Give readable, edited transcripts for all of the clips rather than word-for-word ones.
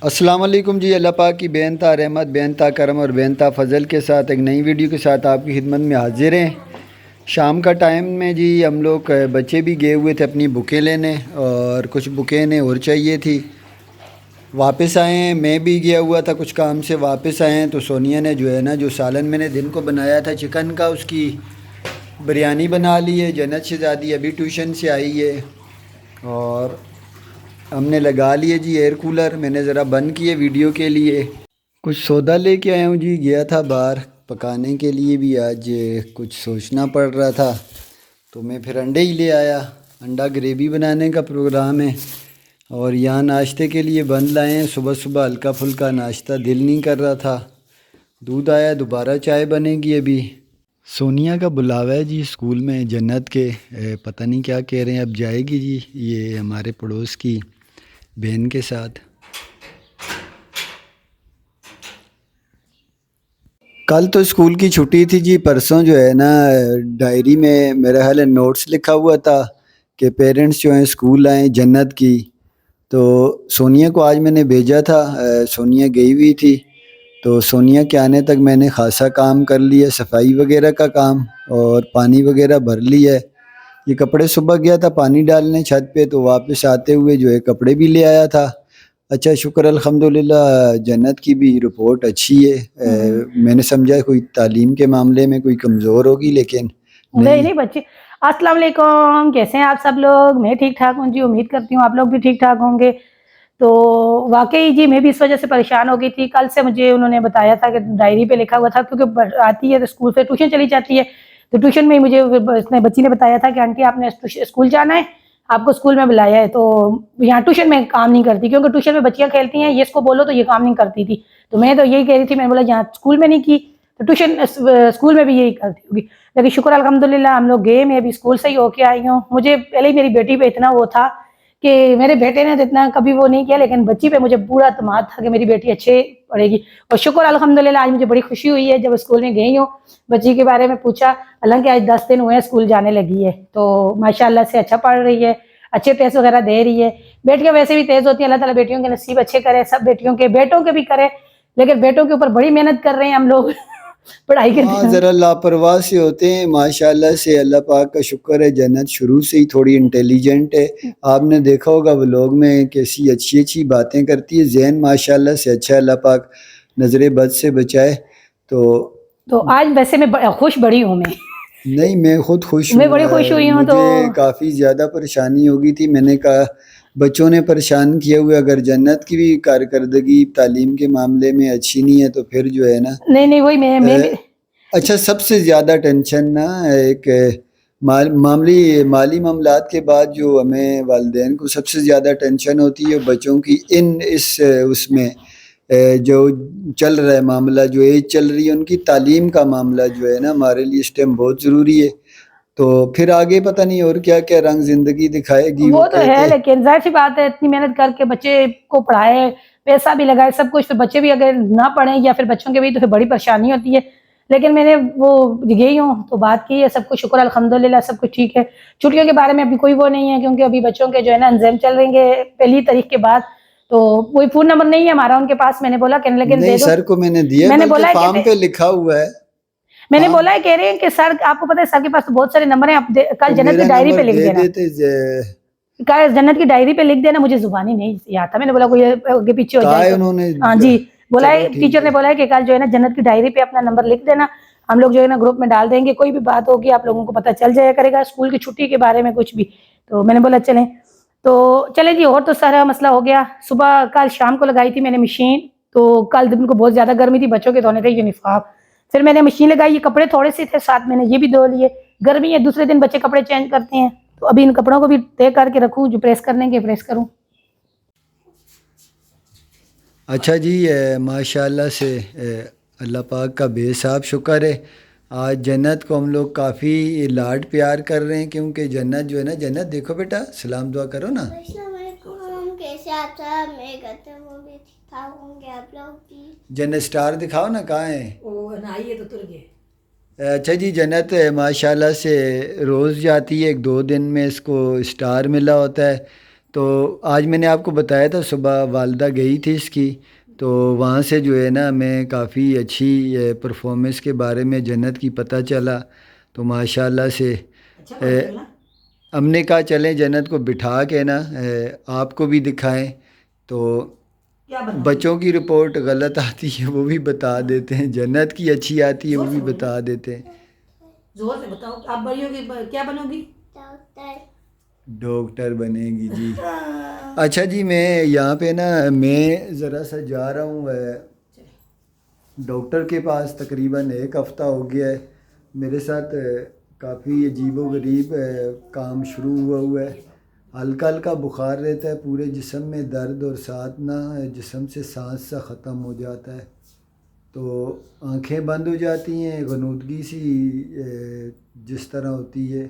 अस्सलाम वालेकुम जी। अल्लाह पाक की बेनता रहमत, बेनता करम और बेनता फ़ज़ल के साथ एक नई वीडियो के साथ आपकी खिदमत में हाजिर हैं। शाम का टाइम में जी हम लोग बच्चे भी गए हुए थे अपनी बुकें लेने और कुछ बुकें ने और चाहिए थी। वापस आए हैं, मैं भी गया हुआ था कुछ काम से, वापस आए हैं तो सोनिया ने जो है ना, जो सालन मैंने दिन को बनाया था चिकन का, उसकी बिरयानी बना ली है। जन्नत शहज़ादी अभी ट्यूशन से आई है और हमने लगा लिए जी एयर कूलर, मैंने ज़रा बंद किए वीडियो के लिए। कुछ सौदा लेके आया हूँ जी, गया था बाहर पकाने के लिए भी, आज कुछ सोचना पड़ रहा था तो मैं फिर अंडे ही ले आया। अंडा ग्रेवी बनाने का प्रोग्राम है और यहाँ नाश्ते के लिए बंद लाए हैं। सुबह सुबह हल्का फुल्का नाश्ता दिल नहीं कर रहा था। दूध आया, दोबारा चाय बनेगी अभी। सोनिया का बुलावा है जी स्कूल में जन्नत के, पता नहीं क्या कह रहे हैं, अब जाएगी जी ये हमारे पड़ोस की बहन के साथ। कल तो स्कूल की छुट्टी थी जी, परसों जो है ना डायरी में मेरा ख्याल है नोट्स लिखा हुआ था कि पेरेंट्स जो हैं स्कूल आएँ जन्नत की। तो सोनिया को आज मैंने भेजा था, सोनिया गई हुई थी तो सोनिया के आने तक मैंने खासा काम कर लिया, सफाई वगैरह का काम और पानी वगैरह भर लिया है। ये कपड़े सुबह गया था पानी डालने छत पे, तो वापस आते हुए जो है कपड़े भी ले आया था। अच्छा शुक्र अल्हम्दुलिल्लाह, जन्नत की भी रिपोर्ट अच्छी है। मैंने समझा कोई तालीम के मामले में कोई कमज़ोर होगी, लेकिन नहीं नहीं। नहीं बच्चे। अस्सलाम वालेकुम, कैसे हैं आप सब लोग? मैं ठीक ठाक हूँ जी, उम्मीद करती हूँ आप लोग भी ठीक ठाक होंगे। तो वाकई जी मैं भी इस वजह से परेशान हो गई थी। कल से मुझे उन्होंने बताया था कि डायरी पे लिखा हुआ था, क्योंकि आती है तो स्कूल से ट्यूशन चली जाती है, तो ट्यूशन में ही मुझे इसने बच्ची ने बताया था कि आंटी आपने स्कूल जाना है, आपको स्कूल में बुलाया है। तो यहाँ ट्यूशन में काम नहीं करती, क्योंकि ट्यूशन में बच्चियाँ खेलती हैं, ये इसको बोलो तो ये काम नहीं करती थी। तो मैं तो यही कह रही थी, मैंने बोला यहाँ स्कूल में नहीं की तो ट्यूशन स्कूल में भी यही करती होगी। लेकिन शुक्र अल्हम्दुलिल्लाह हम लोग गए, मैं भी स्कूल से ही होके आई हूँ। मुझे पहले ही मेरी बेटी पे इतना वो था कि मेरे बेटे ने तो इतना कभी वो नहीं किया, लेकिन बच्ची पे मुझे पूरा एतमाद था कि मेरी बेटी अच्छे पढ़ेगी। और शुक्र अल्हम्दुलिल्लाह आज मुझे बड़ी खुशी हुई है जब स्कूल में गई हूँ, बच्ची के बारे में पूछा। हालांकि आज 10 दिन हुए हैं स्कूल जाने लगी है, तो माशाल्लाह से अच्छा पढ़ रही है, अच्छे टेस्ट वगैरह दे रही है। बेटियां वैसे भी तेज होती हैं, अल्लाह ताला बेटियों के नसीब अच्छे करे, सब बेटियों के बेटों के भी करे, लेकिन बेटों के ऊपर बड़ी मेहनत कर रहे हैं हम लोग पढ़ाई के हाँ, दिन। ज़रा लापरवाह से होते हैं। माशाल्लाह से अल्लाह पाक का शुक्र है, जन्नत शुरू से ही थोड़ी इंटेलिजेंट है। आपने देखा होगा व्लॉग में कैसी अच्छी-अच्छी बातें करती है। ज़हन माशाल्लाह से अच्छा है, अल्लाह पाक नज़र बद से बचाए। तो तो आज वैसे मैं खुश बड़ी हूँ मैं नहीं, मैं खुद खुश मैं हूँ। बड़ी खुश हुई हूँ। तो मुझे काफ़ी ज़्यादा परेशानी हो गई थी। मैंने कहा बच्चों ने परेशान किए हुए, अगर जन्नत की भी कारकर्दगी तालीम के मामले में अच्छी नहीं है तो फिर जो है ना। नहीं नहीं वही मैं भी। अच्छा, सबसे ज़्यादा टेंशन ना एक माली मामलात के बाद जो हमें वालिदैन को सबसे ज़्यादा टेंशन होती है बच्चों की, उसमें जो चल रहा है मामला, जो एज चल रही है उनकी तालीम का मामला जो है ना, हमारे लिए इस टाइम बहुत ज़रूरी है। तो फिर आगे पता नहीं और क्या-क्या रंग ज़िंदगी दिखाएगी, वो वो तो कह है, के। लेकिन जाहिर सी बात है, इतनी मेहनत करके बच्चे को पढ़ाए, पैसा भी लगाए, सब कुछ, फिर बच्चे भी अगर ना पढ़ें या फिर बच्चों के भी, तो फिर बड़ी परेशानी होती है। लेकिन मैंने वो गई हूँ तो बात की है, सब कुछ शुक्र अल्हम्दुलिल्लाह सब कुछ ठीक है। छुट्टियों के बारे में अभी कोई वो नहीं है, क्योंकि अभी बच्चों के जो है ना एग्जाम चल रहेंगे 1 तारीख के बाद। तो कोई फ़ोन नंबर नहीं है हमारा उनके पास, मैंने बोला कि लेकिन नहीं, दे दो। सर को मैंने दिया, मैंने बल्कि बोला है फ़ार्म कहते पे लिखा हुआ है। मैंने फ़ार्म बोला है, कह रहे हैं कि सर आपको पता है सर के पास तो बहुत सारे नंबर हैं, आप कल तो जन्नत की मेरा डायरी पे नंबर लिख दे देना। देते। कहा जन्नत की डायरी पे लिख देना, मुझे जुबानी नहीं याद था। मैंने बोला कोई आगे पीछे हो कहा जाए है तो। उन्होंने। हाँ जी, बोला चलो है, ठीक टीचर ने है। बोला है कि कल जो है ना जन्नत की डायरी पे अपना नंबर लिख देना, हम लोग जो है ना ग्रुप में डाल देंगे, कोई भी बात होगी आप लोगों को पता चल जाया करेगा, स्कूल की छुट्टी के बारे में कुछ भी। तो मैंने बोला चलें, तो चले जी। और तो सारा मसला हो गया। सुबह कल शाम को लगाई थी मैंने मशीन, तो कल दिन को बहुत ज्यादा गर्मी थी, बच्चों के धोने थे यूनिफॉर्म, फिर मैंने मशीन लगाई, ये कपड़े थोड़े से थे साथ, मैंने ये भी धो लिए। गर्मी है, दूसरे दिन बच्चे कपड़े चेंज करते हैं, तो अभी इन कपड़ों को भी तय करके रखूँ, जो प्रेस करने के प्रेस करूँ। अच्छा जी, माशाल्लाह से अल्लाह पाक का बेसाब शुक्र है। आज जन्नत को हम लोग काफ़ी लाड प्यार कर रहे हैं, क्योंकि जन्नत जो है ना, जन्नत देखो बेटा, सलाम दुआ करो ना। अस्सलाम वालेकुम, कैसे आप सब? मेरे घर पे वो भी ठीक ठाक होंगे, आप लोग भी? जन्नत स्टार दिखाओ ना, कहाँ है? वो नहाई है तो तुर गए। अच्छा जी, जन्नत माशाल्लाह से रोज़ जाती है, 1-2 दिन में इसको स्टार मिला होता है। तो आज मैंने आपको बताया था सुबह वालदा गई थी इसकी, तो वहाँ से जो है ना मैं काफ़ी अच्छी परफॉर्मेंस के बारे में जन्नत की पता चला। तो माशाल्लाह से हमने कहा चलें जन्नत को बिठा के ना आपको भी दिखाएं। तो बच्चों की रिपोर्ट गलत आती है वो भी बता देते हैं, जन्नत की अच्छी आती है वो भी बता देते हैं। जोर से बताओ, आप बड़ी होगी क्या बनोगी? डॉक्टर। डॉक्टर बनेगी जी। अच्छा जी, मैं यहाँ पे ना मैं ज़रा सा जा रहा हूँ डॉक्टर के पास। तकरीबन 1 हफ़्ता हो गया है मेरे साथ काफ़ी अजीबो गरीब काम शुरू हुआ है। हल्का हल्का बुखार रहता है, पूरे जिस्म में दर्द और साथ ना जिस्म से सांस सा ख़त्म हो जाता है। तो आंखें बंद हो जाती हैं, गनूदगी सी जिस तरह होती है।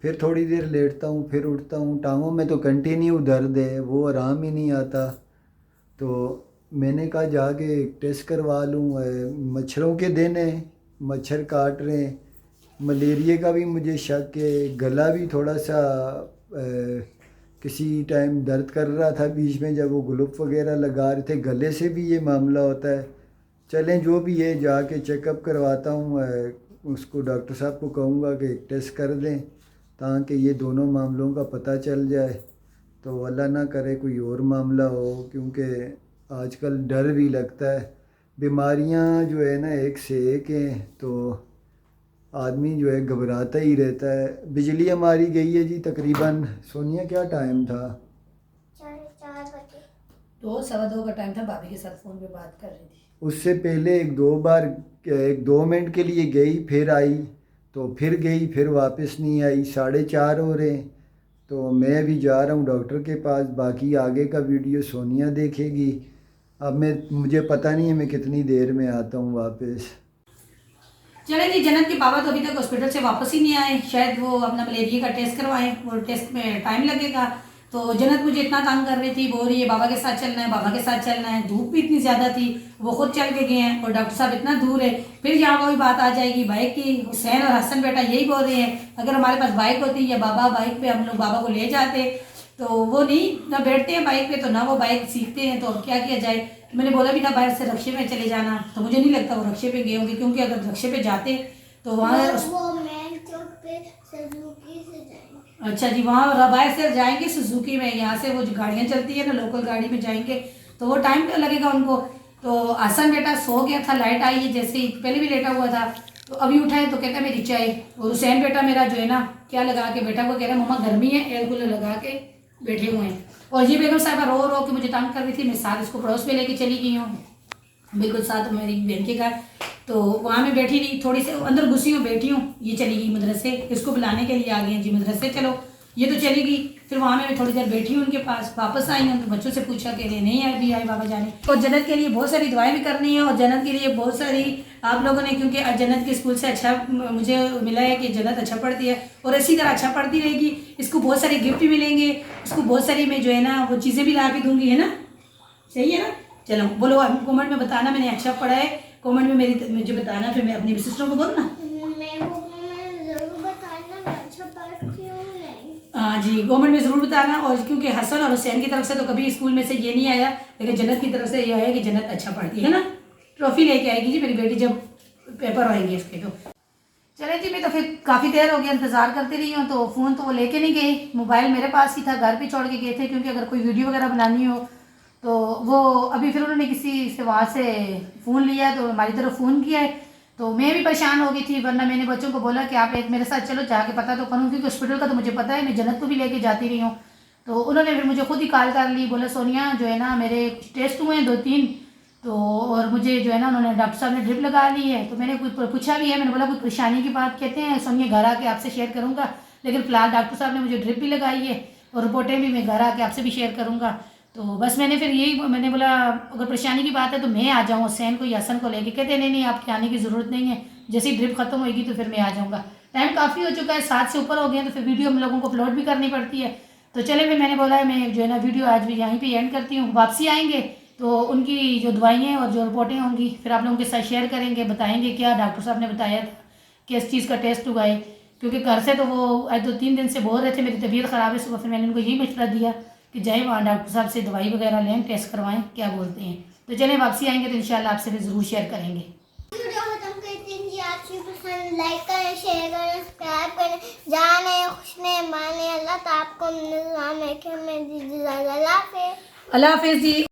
फिर थोड़ी देर लेटता हूँ, फिर उठता हूँ। टांगों में तो कंटिन्यू दर्द है, वो आराम ही नहीं आता। तो मैंने कहा जाके एक टेस्ट करवा लूँ। मच्छरों के दिन है, मच्छर काट रहे हैं। मलेरिया का भी मुझे शक है। गला भी थोड़ा सा किसी टाइम दर्द कर रहा था बीच में, जब वो ग्लूफ वगैरह लगा रहे थे। गले से भी ये मामला होता है। चलें जो भी है जाके चेकअप करवाता हूँ। उसको डॉक्टर साहब को कहूँगा कि एक टेस्ट कर दें ताकि ये दोनों मामलों का पता चल जाए। तो अल्लाह ना करे कोई और मामला हो, क्योंकि आजकल डर भी लगता है। बीमारियां जो है ना एक से एक हैं, तो आदमी जो है घबराता ही रहता है। बिजली हमारी गई है जी तकरीबन। सोनिया क्या टाइम था? 4:30 बजे। 2 सवा 2 का टाइम था, भाभी के साथ फ़ोन पे बात कर रही थी। उससे पहले 1-2 मिनट के लिए गई, फिर आई, तो फिर गई, फिर वापस नहीं आई। 4:30 हो रहे हैं। तो मैं भी जा रहा हूँ डॉक्टर के पास। बाकी आगे का वीडियो सोनिया देखेगी। अब मुझे पता नहीं है मैं कितनी देर में आता हूँ वापस। चले जी, जन्नत के बाबा तो अभी तक हॉस्पिटल से वापस ही नहीं आए। शायद वो अपना मलेरिया का टेस्ट करवाएं, वो टेस्ट में टाइम लगेगा। तो जन्नत मुझे इतना तंग कर रही थी, बोल रही है बाबा के साथ चलना है, बाबा के साथ चलना है। धूप भी इतनी ज़्यादा थी, वो खुद चल के गए हैं और डॉक्टर साहब इतना दूर है। फिर यहाँ वही बात आ जाएगी बाइक की। हुसैन और हसन बेटा यही बोल रहे हैं अगर हमारे पास बाइक होती या बाबा बाइक पे हम लोग बाबा को ले जाते, तो वो नहीं ना बैठते हैं बाइक पे, तो ना वो बाइक सीखते हैं। तो अब क्या किया जाए? तो मैंने बोला भी था बाहर से रक्शे में चले जाना, तो मुझे नहीं लगता वो रक्शे पे गए होंगे, क्योंकि अगर रक्शे पे जाते तो वहाँ वो मेन चौक पे सुजुकी से जाएंगे। अच्छा जी, वहाँ बाहर से जाएंगे सुजुकी में। यहाँ से वो जो गाड़ियाँ चलती है ना लोकल गाड़ी में जाएंगे, तो वो टाइम तो लगेगा उनको। तो हसन बेटा सो गया था, लाइट आई है जैसे ही, पहले भी लेटा हुआ था। तो अभी उठा है तो कहता है मेरी चाय। और हुसैन बेटा मेरा जो है ना क्या लगा के बैठा हुआ, कह रहा मम्मा गर्मी है, एयर कूलर लगा के बैठे हुए हैं। और ये बेगम साहबा रो रो के मुझे तंग कर रही थी। मैं साथ इसको पड़ोस में लेके चली गई हूँ, बिल्कुल साथ मेरी बहन के घर। तो वहाँ मैं बैठी रही, थोड़ी से अंदर घुसी हूँ, बैठी हूँ। ये चली गई मदरसे, इसको बुलाने के लिए आ गई जी मदरसे चलो। ये तो चली गई। फिर वहाँ मैं थोड़ी देर बैठी हूँ उनके पास, वापस आई हूँ तो बच्चों से पूछा कि नहीं आई भी आई बाबा जाने। और जन्नत के लिए बहुत सारी दुआएं भी करनी है, और जन्नत के लिए बहुत सारी आप लोगों ने, क्योंकि जन्नत के स्कूल से अच्छा मुझे मिला है कि जन्नत अच्छा पढ़ती है और इसी तरह अच्छा पढ़ती रहेगी। इसको बहुत सारे गिफ्ट भी मिलेंगे, इसको बहुत सारी मैं जो है ना वो चीज़ें भी ला के दूँगी, है ना? सही है ना? चलो बोलो, कमेंट में बताना मैंने अच्छा पढ़ा है। कमेंट में मेरी मुझे बताना, फिर मैं अपनी सिस्टरों को बोलूँ ना। हाँ जी, गवर्नमेंट में ज़रूर बताना। और क्योंकि हसन और हुसैन की तरफ से तो कभी स्कूल में से ये नहीं आया, लेकिन जन्नत की तरफ से ये आया कि जन्नत अच्छा पढ़ती है ना। ट्रॉफी लेके आएगी जी मेरी बेटी जब पेपर आएंगे इसके। तो चले जी, मैं तो फिर काफ़ी देर हो गया इंतज़ार करती रही हूँ। तो फ़ोन तो वो लेके नहीं गई, मोबाइल मेरे पास ही था, घर पे छोड़ के गए थे, क्योंकि अगर कोई वीडियो वगैरह बनानी हो तो वो अभी फिर उन्होंने किसी से वहाँ से फ़ोन लिया, तो हमारी तरफ फ़ोन किया है। तो मैं भी परेशान हो गई थी, वरना मैंने बच्चों को बोला कि आप एक मेरे साथ चलो, जाके पता तो करूँ, क्योंकि हॉस्पिटल का तो मुझे पता है, मैं जन्नत को भी लेके जाती रही हूँ। तो उन्होंने फिर मुझे खुद ही कॉल कर ली, बोला सोनिया जो है ना मेरे टेस्ट हुए हैं 2-3, तो और मुझे जो है ना उन्होंने डॉक्टर साहब ने ड्रिप लगा ली है। तो मैंने कोई पूछा भी है, मैंने बोला कोई परेशानी की बात कहते हैं सोनिया घर आके आपसे शेयर करूँगा, लेकिन फ़िलहाल डॉक्टर साहब ने मुझे ड्रिप भी लगाई है और रिपोर्टें भी मैं घर आके आपसे भी शेयर करूँगा। तो बस मैंने फिर यही मैंने बोला अगर परेशानी की बात है तो मैं आ जाऊँ हुसैन को या हसन को लेके। कहते नहीं आपके आने की ज़रूरत नहीं है, जैसे ही ड्रिप खत्म होगी तो फिर मैं आ जाऊँगा। टाइम काफ़ी हो चुका है, 7 से ऊपर हो गए हैं, तो फिर वीडियो हम लोगों को अपलोड भी करनी पड़ती है। तो चले फिर मैंने बोला है मैं जो है ना वीडियो आज भी यहीं पे एंड करती हूँ। वापसी आएंगे तो उनकी जो दवाइयाँ और जो रिपोर्टें होंगी फिर आप लोगों के साथ शेयर करेंगे, बताएंगे क्या डॉक्टर साहब ने बताया था, किस चीज़ का टेस्ट हुआ है, क्योंकि घर से तो वो आज 2-3 दिन से बोल रहे थे मेरी तबीयत ख़राब है। सुबह फिर मैंने उनको यही मशवरा दिया कि जाए वहाँ डॉक्टर साहब से दवाई वगैरह लें, टेस्ट करवाएं क्या बोलते हैं। तो चलें वापसी आएंगे तो इंशाल्लाह आपसे फिर ज़रूर शेयर करेंगे। वीडियो खत्म करते हैं जी। आपकी पसंद लाइक करें, शेयर करें, सब्सक्राइब करें। जाने खुश ने माने अल्लाह तो आपको निज़ाम है कि मैं जी अल्लाह हाफ़िज़। अल्लाह हाफिज़ जी।